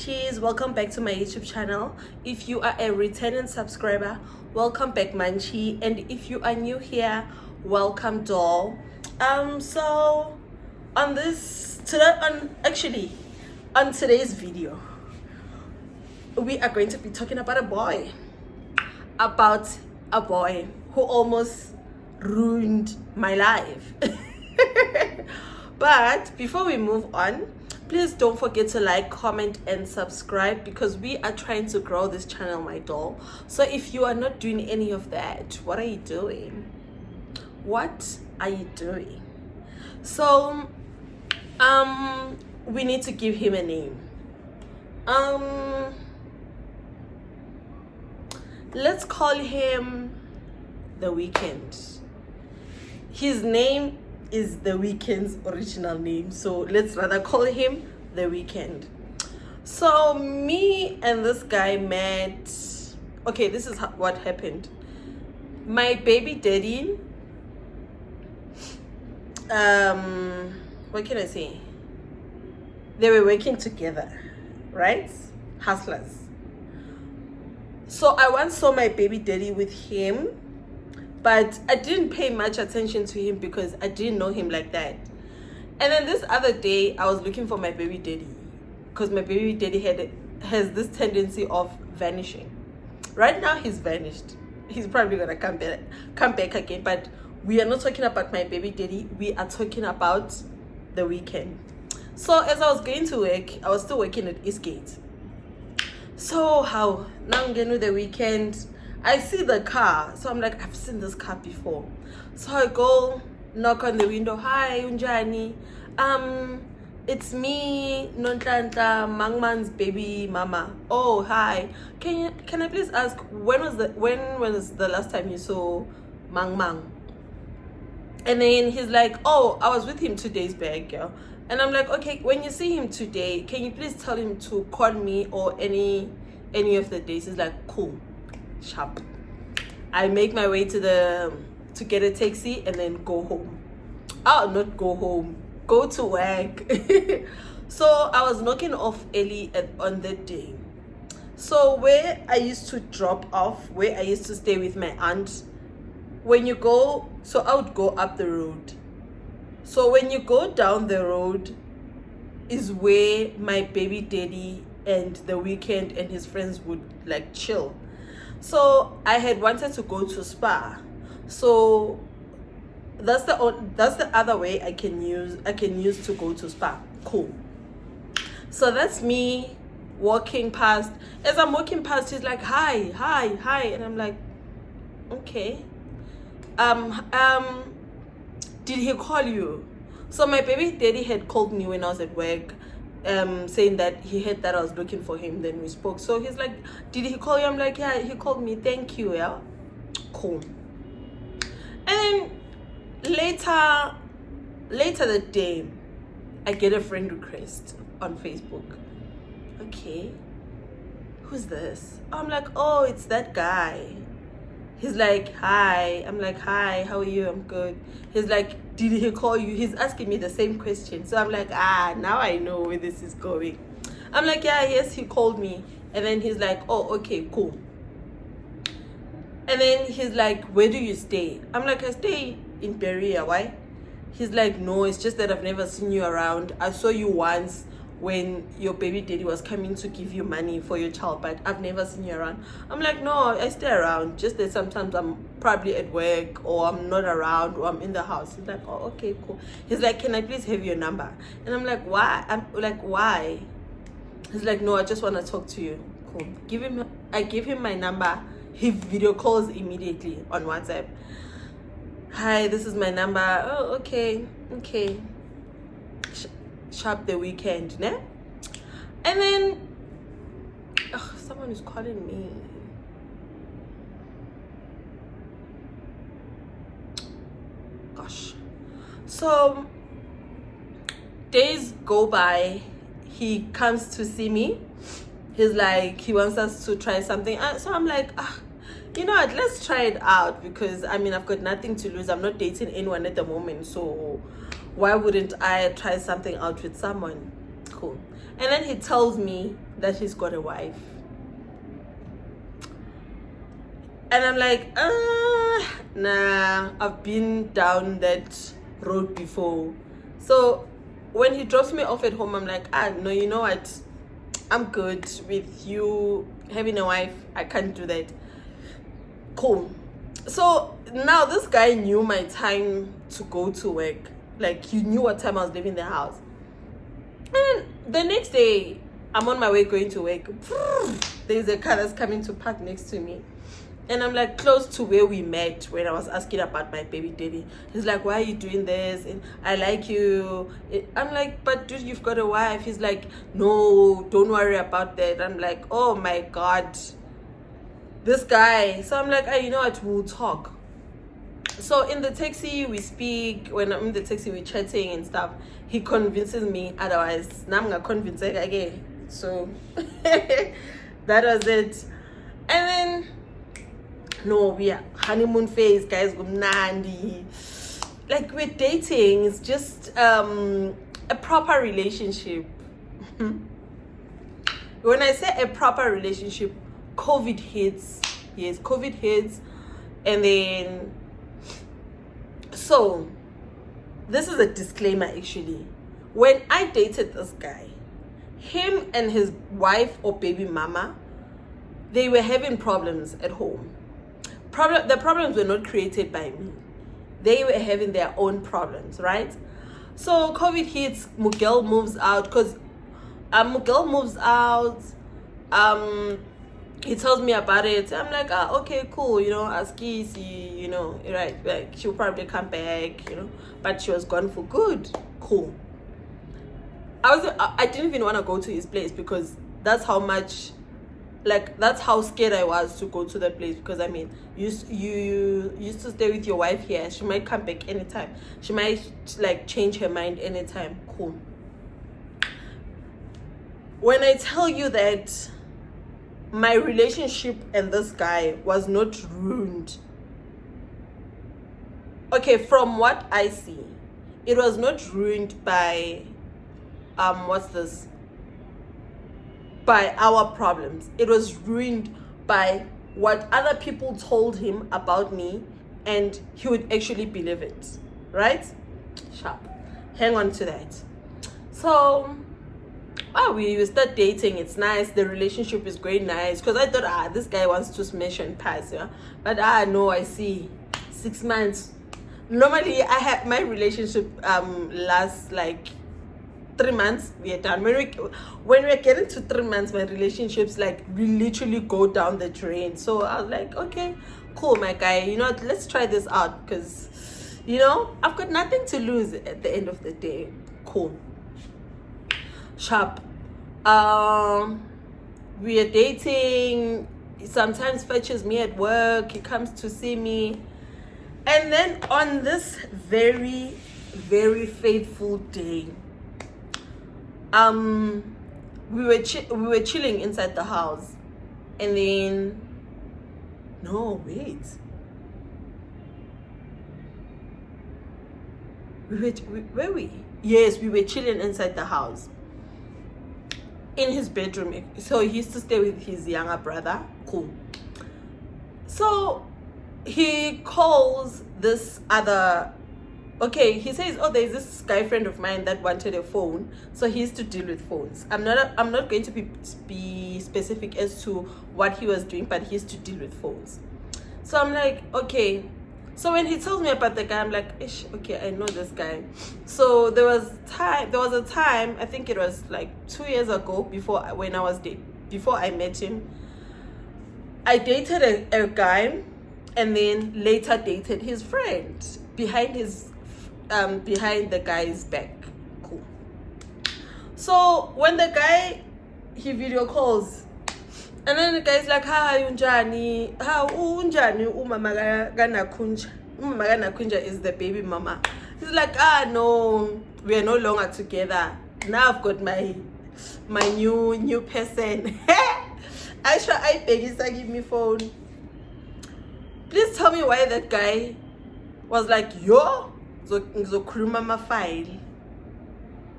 Munchies, welcome back to my YouTube channel. If you are a returning subscriber, welcome back Munchie, and if you are new here, welcome doll. So on today's video, we are going to be talking about a boy who almost ruined my life. But before we move on, please don't forget to like, comment and subscribe, because we are trying to grow this channel, my doll. So if you are not doing any of that, what are you doing? So we need to give him a name. Let's call him The Weeknd. His name is The Weeknd's original name, so let's rather call him The Weeknd. So me and this guy met. Okay, this is what happened. My baby daddy, what can I say, they were working together, right? Hustlers. So I once saw my baby daddy with him, but I didn't pay much attention to him because I didn't know him like that. And then this other day, I was looking for my baby daddy, because my baby daddy has this tendency of vanishing. Right now, he's vanished. He's probably gonna come back again. But we are not talking about my baby daddy. We are talking about The Weeknd. So as I was going to work, I was still working at Eastgate. So how now I'm getting The Weeknd. I see the car, so I'm like, I've seen this car before. So I go knock on the window. Hi, unjani? It's me, Nontlanta, Mangman's baby mama. Oh, hi. Can I please ask, when was the last time you saw Mang? And then he's like, oh, I was with him 2 days back, girl. And I'm like, okay, when you see him today, can you please tell him to call me or any of the days? He's like, cool. Sharp. I make my way to get a taxi and then go home. Oh, not go home, go to work. So I was knocking off early on that day. So where I used to drop off, where I used to stay with my aunt, when you go, so I would go up the road. So when you go down the road is where my baby daddy and The Weeknd and his friends would like chill. So I had wanted to go to spa, so that's the other way I can use to go to spa. Cool. So that's me walking past. As I'm walking past, he's like, hi, and I'm like, okay. Did he call you? So my baby daddy had called me when I was at work, saying that he heard that I was looking for him. Then we spoke. So he's like, did he call you? I'm like, yeah, he called me. Thank you. Yeah, cool. And then later that day, I get a friend request on Facebook. Okay, who's this? I'm like, oh, it's that guy. He's like, hi. I'm like, hi, how are you? I'm good. He's like, did he call you? He's asking me the same question. So I'm like, now I know where this is going. I'm like, yeah, yes, he called me. And then he's like, oh, okay, cool. And then he's like, where do you stay? I'm like, I stay in Perea. Why? He's like, no, it's just that I've never seen you around. I saw you once when your baby daddy was coming to give you money for your child, but I've never seen you around. I'm like, no, I stay around, just that sometimes I'm probably at work or I'm not around or I'm in the house. He's like, oh, okay, cool. He's like, can I please have your number? And I'm like, why? I'm like, why? He's like, no, I just want to talk to you. Cool. I give him my number. He video calls immediately on WhatsApp. Hi, this is my number. Oh, okay. Sharp The Weeknd, ne? And then someone is calling me. Gosh. So days go by, he comes to see me. He's like, he wants us to try something. So I'm like, you know what, let's try it out, because I mean, I've got nothing to lose. I'm not dating anyone at the moment, so why wouldn't I try something out with someone? Cool. And then he tells me that he's got a wife. And I'm like, nah, I've been down that road before. So when he drops me off at home, I'm like, no, you know what? I'm good with you having a wife. I can't do that. Cool. So now this guy knew my time to go to work. Like, he knew what time I was leaving the house. And the next day, I'm on my way going to work. There's a car that's coming to park next to me. And I'm like close to where we met when I was asking about my baby daddy. He's like, why are you doing this? And I like you. I'm like, but dude, you've got a wife. He's like, no, don't worry about that. I'm like, oh my God, this guy. So I'm like, you know what, we'll talk. So in the taxi, we speak. When I'm in the taxi, we're chatting and stuff. He convinces me. Otherwise, now I'm going to convince him again. So that was it. And then, no, we are honeymoon phase, guys. Gumnandi. Like, we're dating. It's just a proper relationship. When I say a proper relationship, COVID hits. Yes, COVID hits. And then, so this is a disclaimer actually. When I dated this guy, him and his wife or baby mama, they were having problems at home. The problems were not created by me. They were having their own problems, right? So COVID hits, Miguel moves out, because Miguel moves out. He tells me about it. I'm like, okay, cool, Aski, right, like, she'll probably come back, but she was gone for good. Cool. I didn't even want to go to his place, because that's how much, like, that's how scared I was to go to the place. Because I mean, you used to stay with your wife here. She might come back anytime. She might like change her mind anytime. Cool. When I tell you that my relationship and this guy was not ruined, okay, from what I see, it was not ruined by by our problems. It was ruined by what other people told him about me, and he would actually believe it, right? Sharp. Hang on to that. So we start dating. It's nice. The relationship is great, nice. Because I thought, this guy wants to smash and pass, yeah. But no, I see 6 months. Normally, I have my relationship lasts like 3 months. We are done. When we're getting to 3 months, my relationships like literally go down the drain. So I was like, okay, cool, my guy. Let's try this out, because I've got nothing to lose at the end of the day. Cool. Sharp. We are dating. He sometimes fetches me at work. He comes to see me. And then on this very, very fateful day, we were chilling inside the house, and then we were chilling inside the house in his bedroom. So he used to stay with his younger brother. Cool. So he calls this other, okay, he says, there's this guy friend of mine that wanted a phone, so he used to deal with phones. I'm not going to be specific as to what he was doing, but he used to deal with phones. So I'm like, okay. So when he tells me about the guy, I'm like, ish, okay, I know this guy. So there was a time, I think it was like 2 years ago, before I met him, I dated a guy, and then later dated his friend behind the guy's back. Cool. So when the guy, he video calls, and then the guy's like, hi, unjani, how unjani umama ganakunja. Umama ganakunja is the baby mama. He's like, no, we are no longer together. Now I've got my new person. I beg you, give me phone. Please tell me why that guy was like, yo, ngizokhuluma ama-file,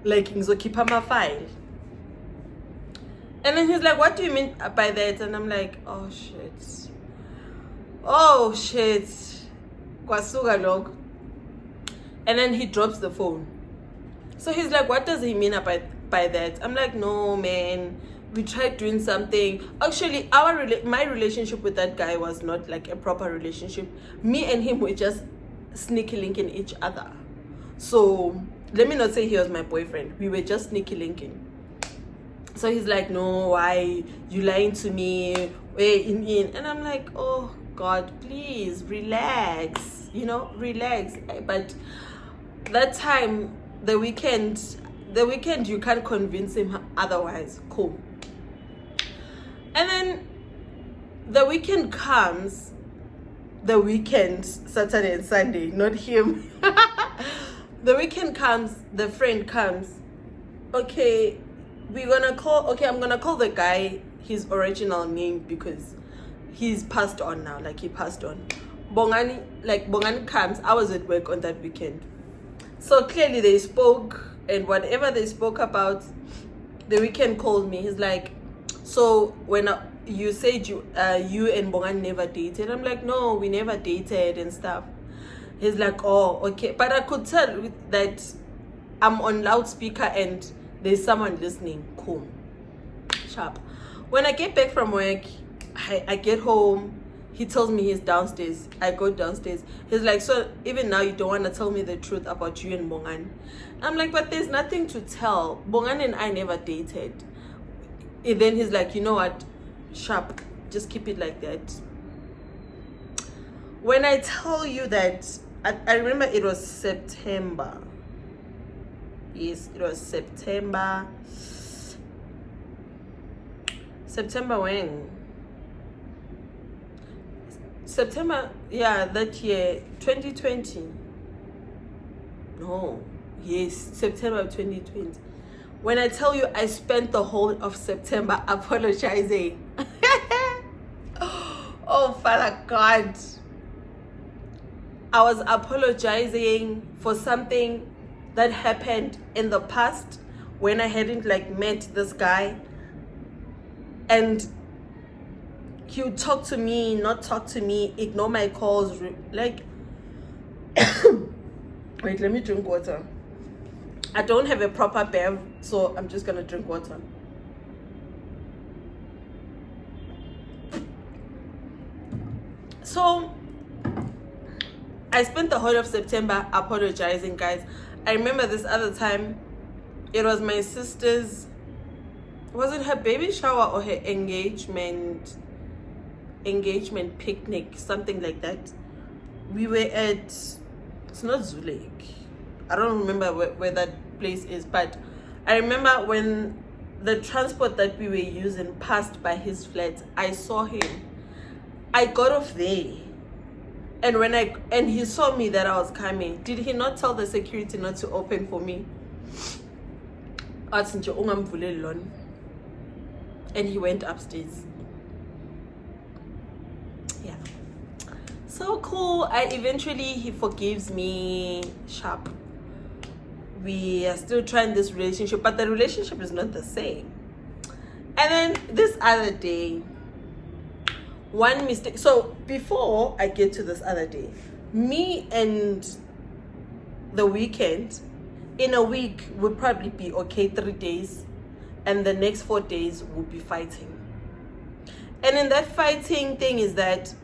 like ngizokhipha ama-file. And then he's like, what do you mean by that? And I'm like, oh shit. Oh shit. Kwasuka lokho. And then he drops the phone. So he's like, what does he mean by that? I'm like, no, man. We tried doing something. Actually, my relationship with that guy was not like a proper relationship. Me and him were just sneaky linking each other. So let me not say he was my boyfriend. We were just sneaky linking. So he's like, no, why you lying to me? And I'm like, oh God, please relax. Relax. But that time, the weekend you can't convince him otherwise. Cool. And then the weekend comes, Saturday and Sunday, not him. The weekend comes, the friend comes. Okay, I'm gonna call the guy his original name because he's passed on now, like he passed on. Bongani comes. I was at work on that weekend. So clearly they spoke, and whatever they spoke about, the weekend called me. He's like, so when you said you and Bongan never dated, I'm like, no, we never dated and stuff. He's like, oh, okay. But I could tell that I'm on loudspeaker and there's someone listening. Cool. Sharp. When I get back from work, I get home. He tells me he's downstairs. I go downstairs. He's like, so even now you don't want to tell me the truth about you and Bongan? I'm like, but there's nothing to tell. Bongan and I never dated. And then he's like, you know what? Sharp. Just keep it like that. When I tell you that, I remember it was September. Yes, it was September. September when? September, yeah, that year, 2020. No, yes, September of 2020. When I tell you I spent the whole of September apologizing. Oh, Father God. I was apologizing for something that happened in the past when I hadn't met this guy. And he would talk to me, not talk to me, ignore my calls, wait, let me drink water. I don't have a proper bev, so I'm just gonna drink water. So I spent the whole of September apologizing, guys. I remember this other time, it was my sister's, was it her baby shower or her engagement picnic, something like that. We were at, it's not Zoo Lake, I don't remember where that place is, but I remember when the transport that we were using passed by his flat, I saw him. I got off there, and he saw me that I was coming. Did he not tell the security not to open for me? And he went upstairs. Yeah, so cool. He forgives me. Sharp. We are still trying this relationship, but the relationship is not the same. And then this other day, one mistake. So before I get to this other day, me and the weekend, in a week would probably be okay 3 days, and the next 4 days would be fighting. And in that fighting thing is that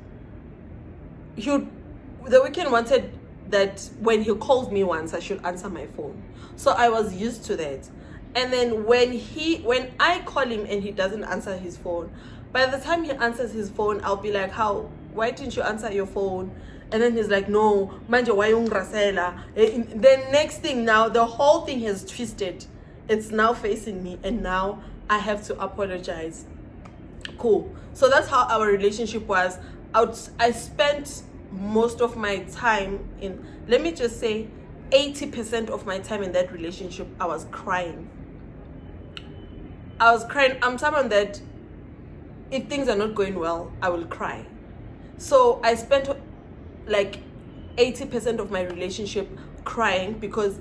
the weekend wanted that when he calls me once, I should answer my phone. So I was used to that. And then when I call him and he doesn't answer his phone, by the time he answers his phone, I'll be like, why didn't you answer your phone? And then he's like, no, manje why ungrasela? Then next thing, now the whole thing has twisted. It's now facing me, and now I have to apologize. Cool. So that's how our relationship was. I spent most of my time in, let me just say, 80% of my time in that relationship, I was crying. I'm someone that, if things are not going well, I will cry. So I spent 80% of my relationship crying because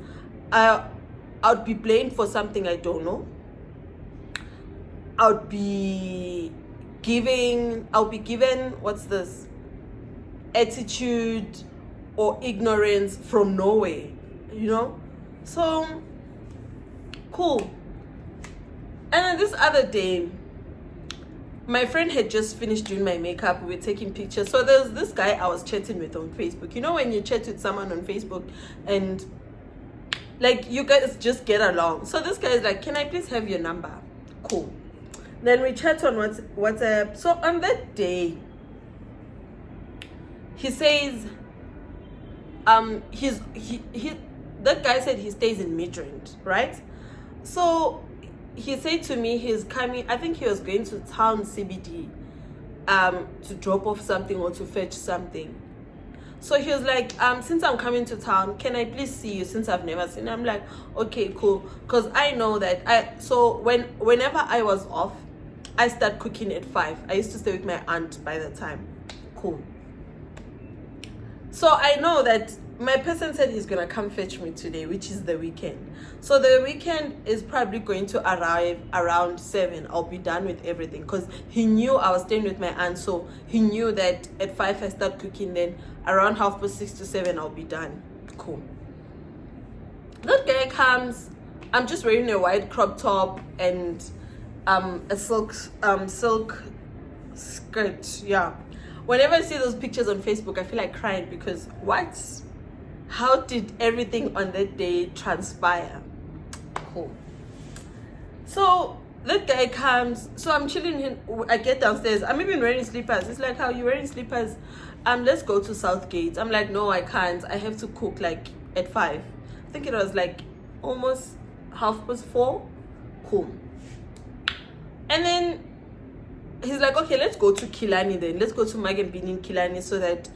I would be blamed for something I don't know. I'll be given what's this, attitude or ignorance from nowhere, you know. So cool. And then this other day, my friend had just finished doing my makeup. We were taking pictures. So there's this guy I was chatting with on Facebook. You know when you chat with someone on Facebook and like you guys just get along. So this guy is like, can I please have your number? Cool. Then we chat on WhatsApp. So on that day, he says, that guy said he stays in Midrand, right? So he said to me he's coming, I think he was going to town CBD to drop off something or to fetch something. So he was like, since I'm coming to town, can I please see you since I've never seen you? I'm like, okay, cool. Because I know that whenever I was off, I start cooking at 5. I used to stay with my aunt by the time. Cool. So I know that my person said he's gonna come fetch me today, which is the weekend. So the weekend is probably going to arrive around 7. I'll be done with everything because he knew I was staying with my aunt. So he knew that at 5 I start cooking, then around 6:30 to 7 I'll be done. Cool. That guy comes. I'm just wearing a white crop top and a silk skirt. Yeah. Whenever I see those pictures on Facebook, I feel like crying because what? How did everything on that day transpire? Cool. So that guy comes. So I'm chilling. I get downstairs. I'm even wearing slippers. It's like, how you wearing slippers? Let's go to Southgate. I'm like, no, I can't. I have to cook like at 5. I think it was like almost 4:30. Cool. And then he's like, okay, let's go to Kilani then. Let's go to Magenbini in Kilani so that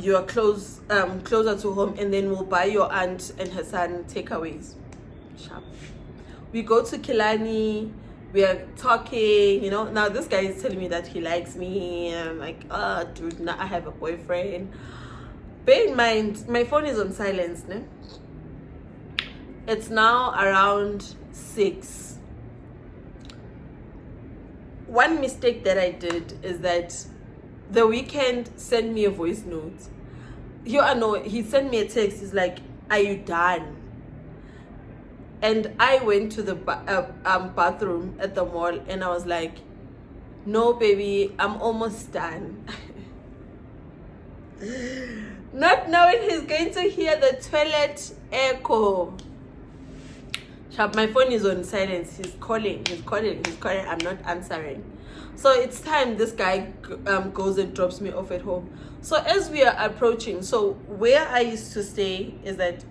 you are closer to home, and then we'll buy your aunt and her son takeaways. Sharp. We go to Kilani, we are talking, you know. Now this guy is telling me that he likes me, and I'm like, oh dude, now I have a boyfriend. Bear in mind, my phone is on silence, no? It's now around 6. One mistake that I did is that the weekend sent me a voice note. He sent me a text. He's like, are you done? And I went to the bathroom at the mall and I was like, no baby, I'm almost done. Not knowing he's going to hear the toilet echo. My phone is on silence. He's calling. I'm not answering. So it's time this guy goes and drops me off at home. So as we are approaching, so where I used to stay is that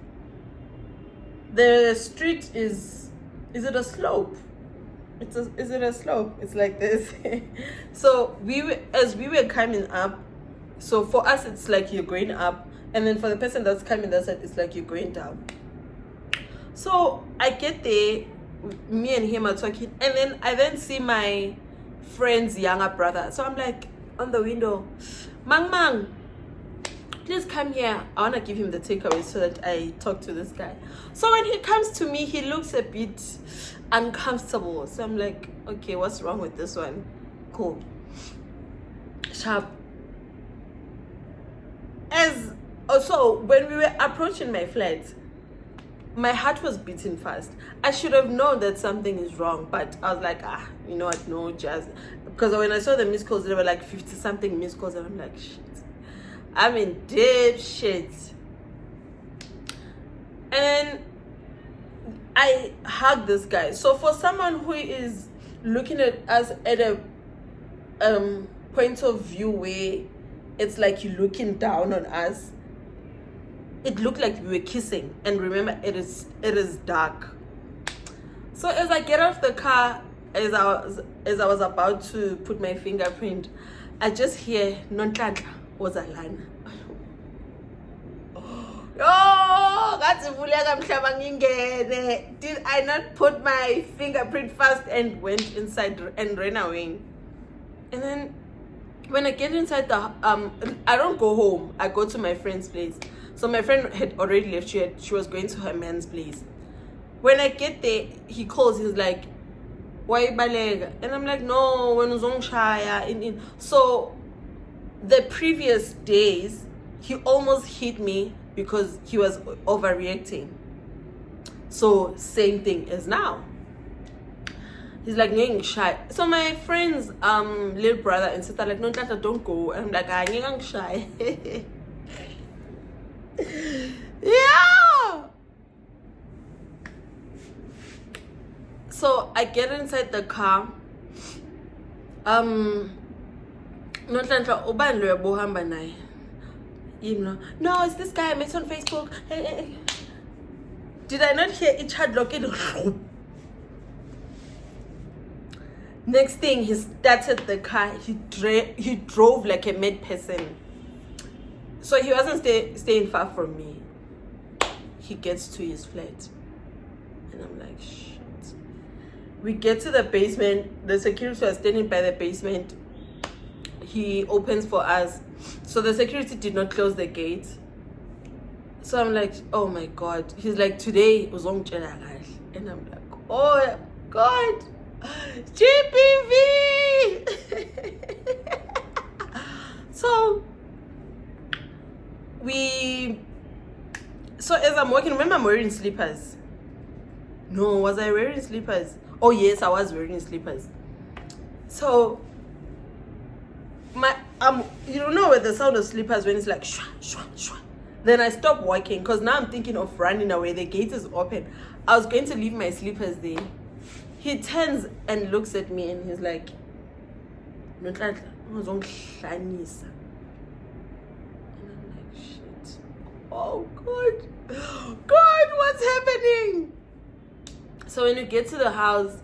the street is it a slope? Is it a slope? It's like this. So as we were coming up, so for us it's like you're going up, and then for the person that's coming that side, it's like you're going down. So I get there, me and him are talking, and then I see my friend's younger brother. So I'm like on the window, Mang, please come here. I want to give him the takeaway so that I talk to this guy. So when he comes to me, he looks a bit uncomfortable. So I'm like, okay, what's wrong with this one? Cool. Sharp. Also, when we were approaching my flat, my heart was beating fast. I should have known that something is wrong, but I was like, you know what, no, just because when I saw the missed calls, there were like 50 something missed calls, and I'm like, shit, I'm in deep shit. And I hugged this guy. So for someone who is looking at us at a point of view where it's like you're looking down on us, it looked like we were kissing. And remember, it is dark. So as I get off the car, as I was about to put my fingerprint, I just hear Nonhlanhla was Alana. Oh, did I not put my fingerprint first and went inside and ran away? And then when I get inside the I don't go home. I go to my friend's place. So my friend had already left. She was going to her man's place. When I get there, he calls. He's like, why balega? And I'm like, no, when uzongishaya. So the previous days, he almost hit me because he was overreacting. So same thing as now. He's like, ngeke shy. So my friend's little brother and sister like, no, Tata, don't go. And I'm like, I ngeke shy. Yeah. So I get inside the car. No, Tata, ubani lo yabohamba naye. You know, no, it's this guy I met on Facebook. Did I not hear each had looking? Next thing, he started the car. He drove like a mad person. So he wasn't staying far from me. He gets to his flat. And I'm like, shit. We get to the basement. The security was standing by the basement. He opens for us. So the security did not close the gate. So I'm like, oh my God. He's like, today was on General. And I'm like, oh God. GPV. So as I'm walking, remember I'm wearing slippers. No, was I wearing slippers? Oh yes, I was wearing slippers. So you don't know where the sound of slippers when it's like shwa, shwa, shwa. Then I stopped walking because now I'm thinking of running away. The gate is open. I was going to leave my slippers there. He turns and looks at me and he's like, and I'm like, shit. Oh God. God, what's happening? So when we get to the house,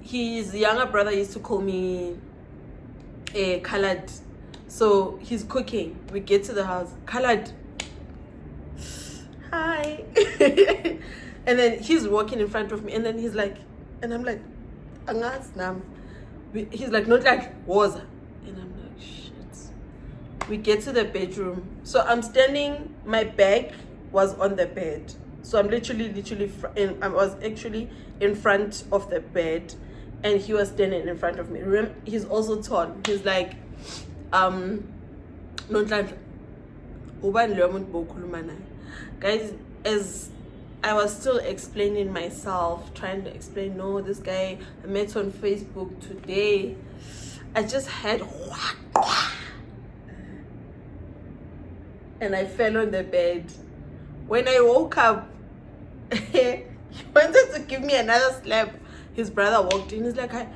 his younger brother used to call me a colored. So he's cooking. We get to the house, colored. Hi. And then he's walking in front of me, and then he's like, and I'm like, he's like, not like was. And I'm like, shit. We get to the bedroom. So I'm standing, my bag was on the bed. So I'm literally I was actually in front of the bed, and he was standing in front of me. Remember, he's also tall. He's like, guys, as I was still explaining myself, trying to explain, no, this guy I met on Facebook today, I just had and I fell on the bed. When I woke up, he wanted to give me another slap. His brother walked in. He's like, hi,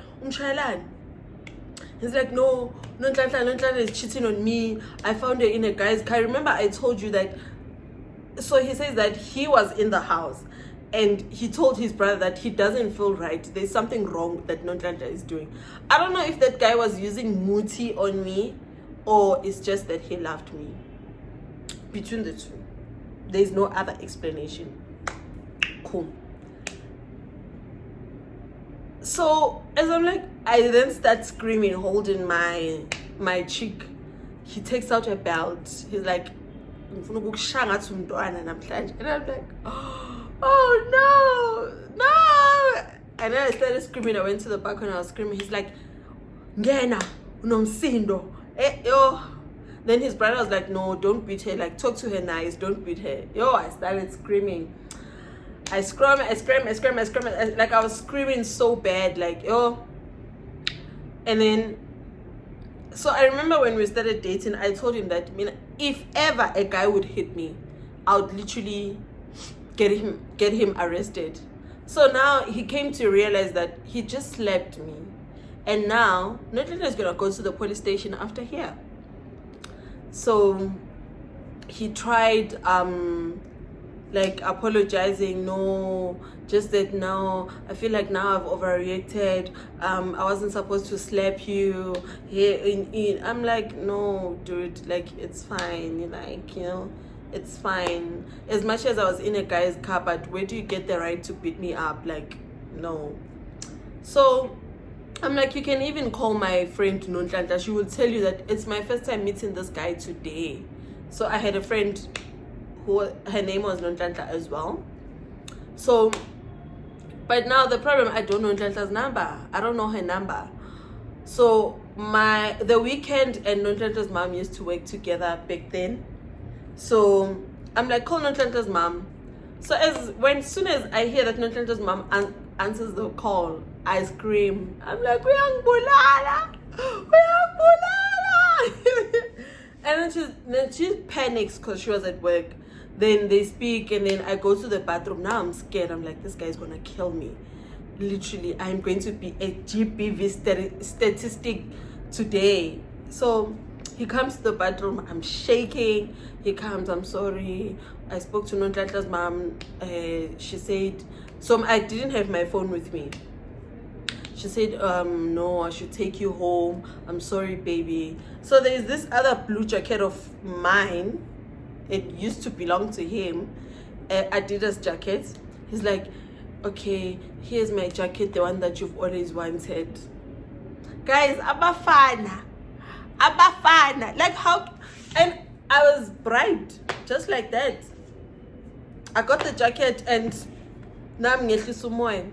he's like, no, Nontlantla is cheating on me. I found her in a guy's car. Remember I told you that. So he says that he was in the house and he told his brother that he doesn't feel right. There's something wrong that Nontlantla is doing. I don't know if that guy was using muti on me or it's just that he loved me. Between the two, there's no other explanation. Cool. So as I'm like, I then start screaming, holding my cheek. He takes out a belt. He's like, and I'm like, oh no. And then I started screaming. I went to the back and I was screaming. He's like, Ngena, unomsindo. Yo. Then his brother was like, no, don't beat her. Like, talk to her nice. Don't beat her. Yo, I started screaming. I screamed. Like, I was screaming so bad. Like, yo. And then, so I remember when we started dating, I told him that, if ever a guy would hit me, I would literally get him arrested. So now he came to realize that he just slapped me. And now, Nontlantla is going to go to the police station after here. So he tried like apologizing. No, just that now I feel like now I've overreacted. I wasn't supposed to slap you here. I'm like, no, dude, like it's fine. Like, it's fine. As much as I was in a guy's car, but where do you get the right to beat me up? Like, no. So I'm like, you can even call my friend Nontlantla. She will tell you that it's my first time meeting this guy today. So I had a friend who her name was Nontlantla as well. So But now the problem, I don't know Ntlantla's number. I don't know her number. So the weekend and Ntlantla's mom used to work together back then. So I'm like, call Ntlantla's mom. So soon as I hear that Ntlantla's mom answers the call, I scream. I'm like, uyangibulala, uyangibulala. And then she panics because she was at work. Then they speak, and then I go to the bathroom. Now I'm scared. I'm like, this guy's gonna kill me. Literally, I'm going to be a GBV statistic today. So he comes to the bathroom. I'm shaking. He comes. I'm sorry. I spoke to Ntlantla's mom. She said, so I didn't have my phone with me. She said, no, I should take you home. I'm sorry, baby. So there's this other blue jacket of mine. It used to belong to him. Adidas jacket. He's like, okay, here's my jacket, the one that you've always wanted. Guys, abafana. Like how, and I was bribed just like that. I got the jacket and now I'm sumoy.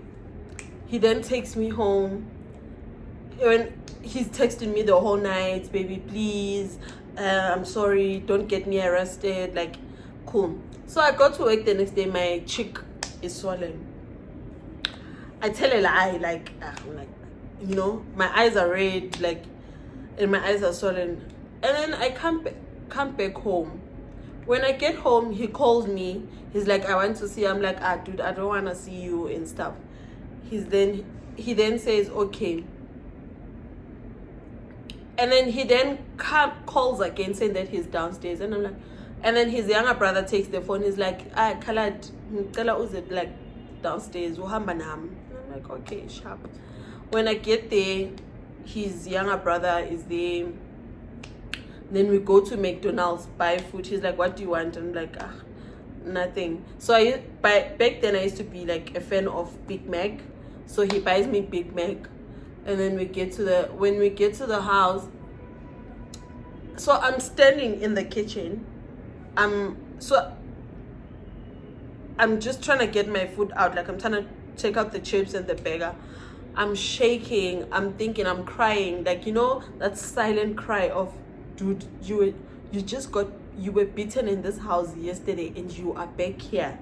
He then takes me home. When he's texting me the whole night, baby, please, I'm sorry, don't get me arrested. Like, cool. So I got to work the next day. My cheek is swollen. I tell a lie, like, I'm like, you know, my eyes are red, like, and my eyes are swollen. And then I come back home. When I get home, he calls me. He's like, I want to see you. I'm like, dude, I don't want to see you and stuff. He then says, okay. And then he then calls again saying that he's downstairs. And I'm like, and then his younger brother takes the phone. He's like, Khalad, like downstairs. And I'm like, okay, sharp. When I get there, his younger brother is there. Then we go to McDonald's, buy food. He's like, what do you want? I'm like, nothing. So back then I used to be like a fan of Big Mac. So he buys me Big Mac. And then when we get to the house, so I'm standing in the kitchen. I'm just trying to get my food out. Like, I'm trying to take out the chips and the burger. I'm shaking. I'm thinking, I'm crying. Like, you know, that silent cry of, dude, you were beaten in this house yesterday and you are back here.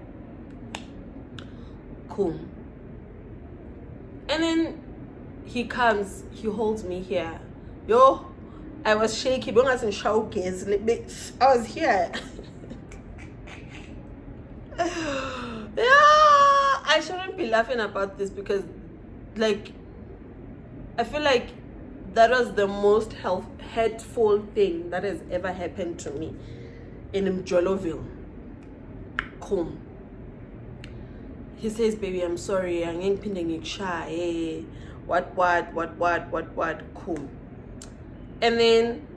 Cool. And then he comes, he holds me here. Yo, I was shaky. I was here. Yeah, I shouldn't be laughing about this because, like, I feel like that was the most hurtful thing that has ever happened to me in Mjoloville. Cool. He says, baby, I'm sorry. I'm getting shy. What? Cool. And then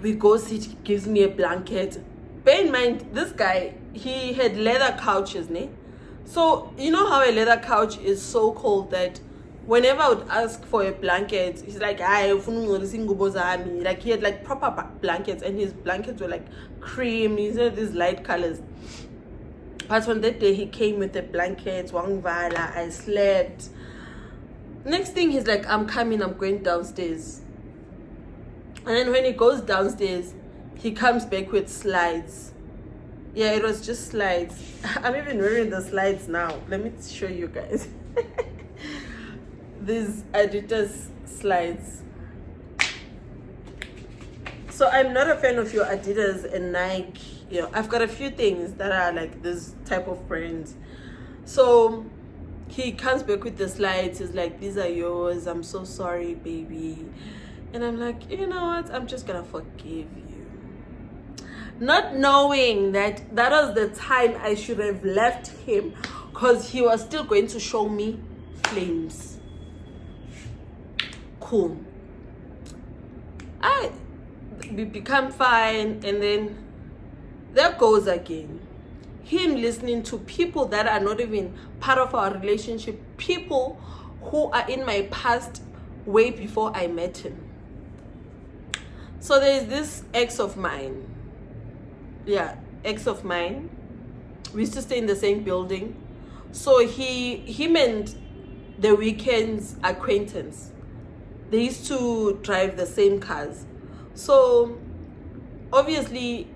we go sit. He gives me a blanket. Bear in mind, this guy, he had leather couches, ne? So, you know how a leather couch is so cold that whenever I would ask for a blanket, he's like, like, he had like proper blankets, and his blankets were like cream, these light colors. But on that day, he came with the blankets, wangvala, I slept. Next thing, he's like, I'm coming, I'm going downstairs. And then when he goes downstairs, he comes back with slides. Yeah, it was just slides. I'm even wearing the slides now. Let me show you guys. These Adidas slides. So I'm not a fan of your Adidas and Nike. You know, I've got a few things that are like this type of brands. So he comes back with the slides. He's like, these are yours. I'm so sorry, baby. And I'm like, you know what? I'm just gonna forgive you. Not knowing that that was the time I should have left him, because he was still going to show me flames. Cool. We become fine, and then there goes again. Him listening to people that are not even part of our relationship, people who are in my past way before I met him. So there's this ex of mine. Yeah, ex of mine. We used to stay in the same building. So him and the weekend's acquaintance, they used to drive the same cars. So obviously,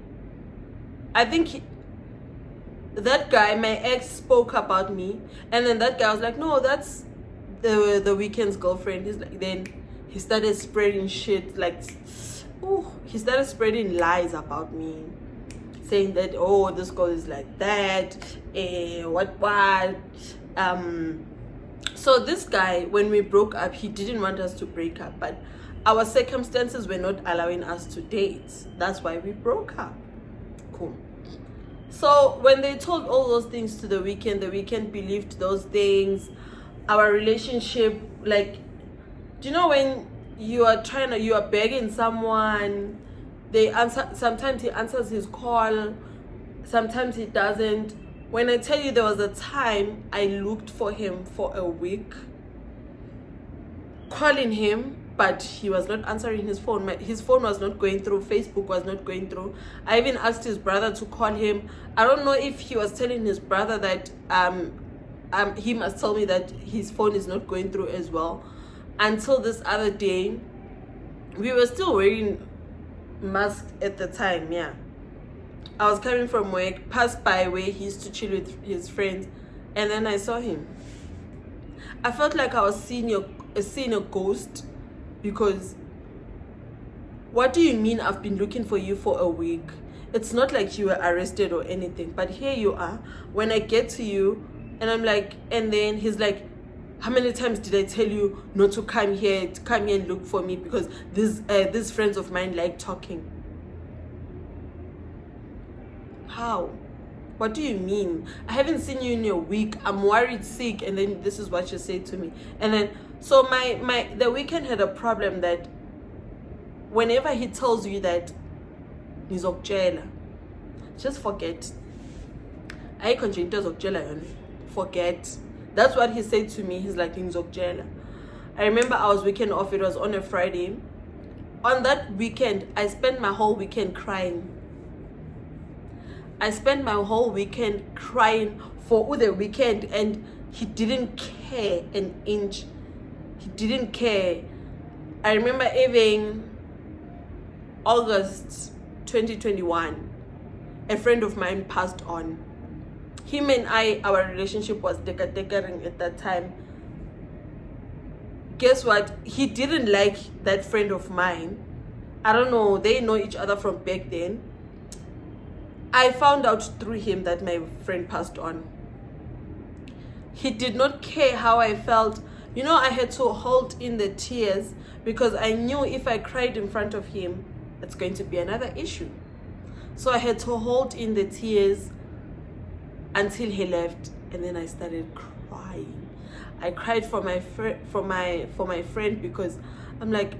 I think that guy, my ex, spoke about me, and then that guy was like, no, that's the weekend's girlfriend. He's like, then he started spreading shit, like, he started spreading lies about me, saying that, oh, this girl is like that, what. So this guy, when we broke up, he didn't want us to break up, but our circumstances were not allowing us to date. That's why we broke up. Cool. So when they told all those things to the weekend believed those things. Our relationship, like, do you know when you are begging someone, they answer, sometimes he answers his call, sometimes he doesn't. When I tell you, there was a time I looked for him for a week, calling him, but he was not answering his phone. His phone was not going through. Facebook was not going through. I even asked his brother to call him. I don't know if he was telling his brother that he must tell me that his phone is not going through as well. Until this other day, we were still wearing masks at the time, yeah. I was coming from work, passed by where he used to chill with his friends, and then I saw him. I felt like I was seeing a ghost, because what do you mean I've been looking for you for a week? It's not like you were arrested or anything, but here you are. When I get to you, and I'm like, and then he's like, how many times did I tell you not to come here and look for me, because these friends of mine like talking? How? What do you mean? I haven't seen you in a week. I'm worried, sick, and then this is what you say to me. And then, so the weekend had a problem that whenever he tells you that nizokutshela, just forget. Forget. That's what he said to me. He's like, nizokutshela. I remember I was weekend off. It was on a Friday. On that weekend, I spent my whole weekend crying. I spent my whole weekend crying for the weekend, and he didn't care an inch. He didn't care. I remember even August 2021, a friend of mine passed on. Him and I, our relationship was dekering at that time. Guess what? He didn't like that friend of mine. I don't know, they know each other from back then. I found out through him that my friend passed on. He did not care how I felt. You know, I had to hold in the tears, because I knew if I cried in front of him, it's going to be another issue. So I had to hold in the tears until he left, and then I started crying. I cried for my friend, because I'm like,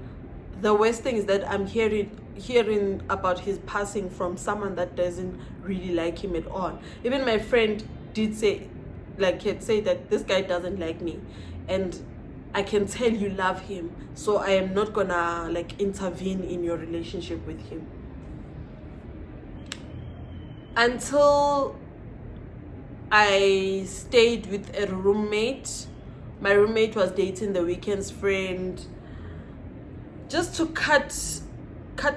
the worst thing is that I'm hearing about his passing from someone that doesn't really like him at all. Even my friend did say, like, he'd say that this guy doesn't like me, and I can tell you love him, so I am not gonna like intervene in your relationship with him. Until I stayed with a roommate. My roommate was dating the weekend's friend. Just to cut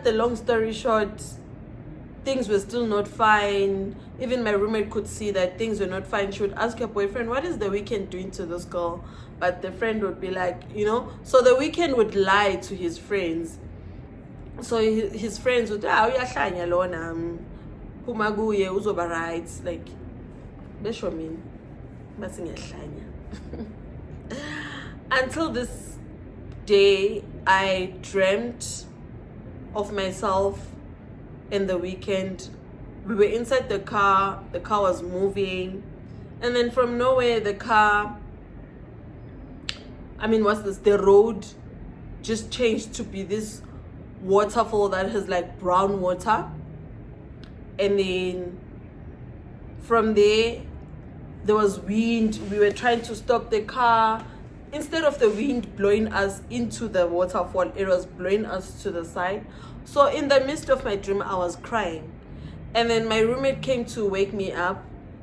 the long story short, things were still not fine. Even my roommate could see that things were not fine. She would ask her boyfriend, what is the weekend doing to this girl? But the friend would be like, you know, so the weekend would lie to his friends. So his friends would, uyahlanya lona, humaguye uzoba right, like, besho mean, basingahlanya. Until this day, I dreamt of myself in the weekend. We were inside the car was moving, and then from nowhere the road just changed to be this waterfall that has like brown water, and then from there was wind. We were trying to stop the car. Instead of the wind blowing us into the waterfall, it was blowing us to the side. So in the midst of my dream, I was crying. And then my roommate came to wake me up.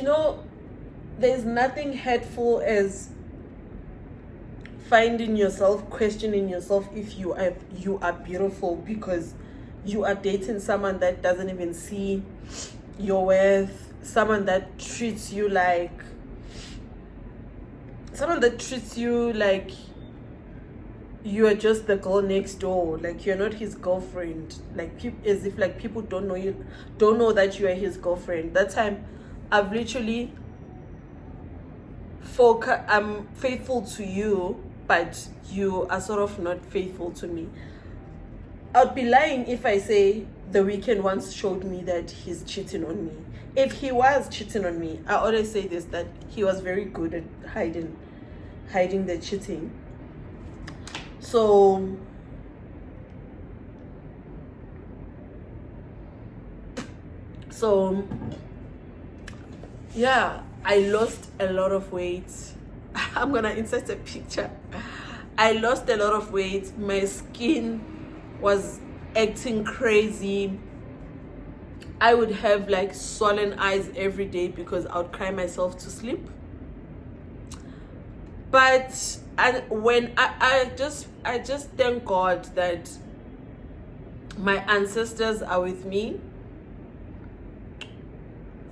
you know, there's nothing hurtful as finding yourself, questioning yourself if you are beautiful because you are dating someone that doesn't even see your worth, someone that treats you like you are just the girl next door, like you're not his girlfriend, like as if like people don't know that you are his girlfriend. That time I've literally I'm faithful to you, but you are sort of not faithful to me. I'd be lying if I say The Weeknd once showed me that he's cheating on me. If he was cheating on me, I always say this, that he was very good at hiding the cheating. So yeah, I lost a lot of weight. I'm gonna insert a picture. I lost a lot of weight. My skin was acting crazy. I would have like swollen eyes every day because I would cry myself to sleep. But when I just thank God that my ancestors are with me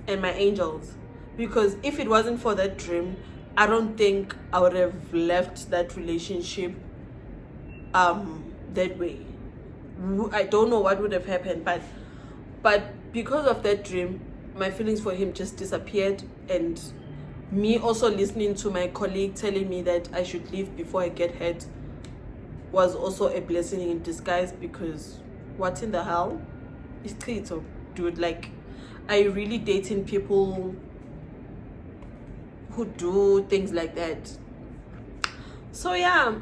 and my angels, because if it wasn't for that dream, I don't think I would have left that relationship that way. I don't know what would have happened, but because of that dream, my feelings for him just disappeared, and me also listening to my colleague telling me that I should leave before I get hurt was also a blessing in disguise, because what in the hell? It's Tito, dude. Like, are you really dating people who do things like that? So yeah,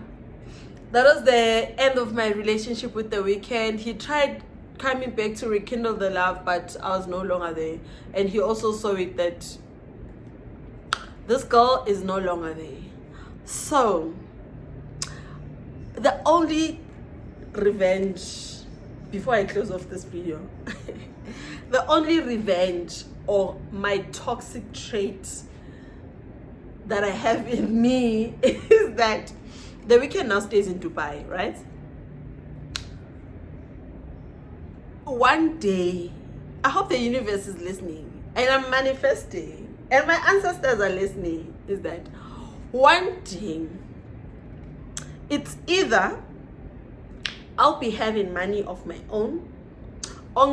that was the end of my relationship with The Weeknd. He tried coming back to rekindle the love, but I was no longer there, and he also saw it that this girl is no longer there. So the only revenge, before I close off this video, the only revenge or my toxic trait that I have in me is that The Weeknd now stays in Dubai, right? One day, I hope the universe is listening, and I'm manifesting, and my ancestors are listening, is that one day, it's either I'll be having money of my own, or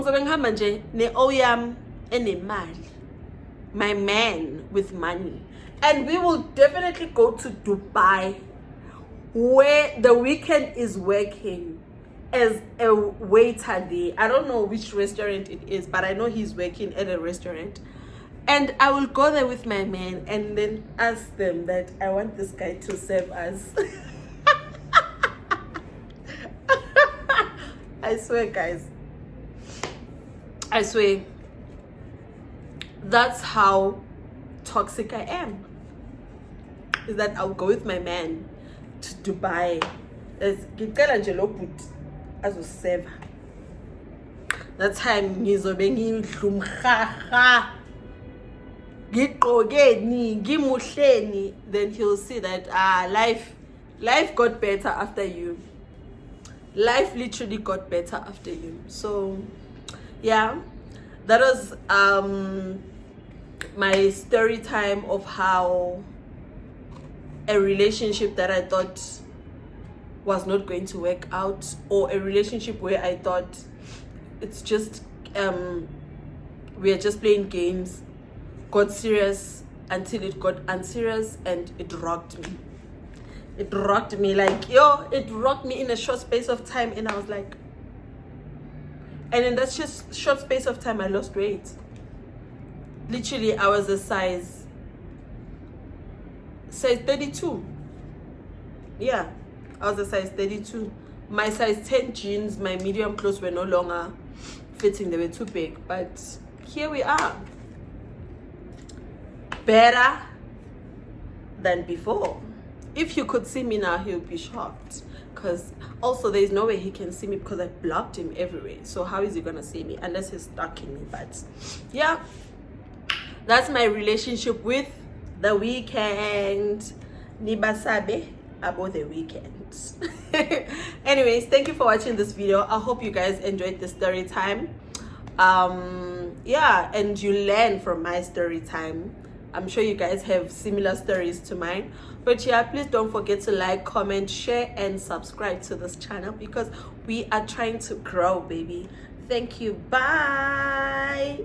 my man with money, and we will definitely go to Dubai, where The Weeknd is working as a waiter there. I don't know which restaurant it is, but I know he's working at a restaurant. And I will go there with my man and then ask them that I want this guy to serve us. I swear, guys. I swear. That's how toxic I am. Is that I'll go with my man to Dubai. As a server. That time ngizobe ngidlumhaha. Then he'll see that life got better after you. Life literally got better after you. So yeah, that was my story time of how a relationship that I thought was not going to work out, or a relationship where I thought it's just we are just playing games, got serious until it got unserious, and it rocked me. It rocked me like, it rocked me in a short space of time, and I was like, and in that just short space of time I lost weight. Literally, I was a size 32. Yeah, I was a size 32. My size 10 jeans, my medium clothes were no longer fitting, they were too big. But here we are, better than before. If you could see me now, he would be shocked, because also there's no way he can see me because I blocked him everywhere. So how is he gonna see me unless he's stalking me? But yeah, That's my relationship with the weekend. Nibasabe about the weekend. Anyways, thank you for watching this video. I hope you guys enjoyed the story time. Yeah, and you learn from my story time. I'm sure you guys have similar stories to mine. But yeah, please don't forget to like, comment, share, and subscribe to this channel because we are trying to grow, baby. Thank you. Bye.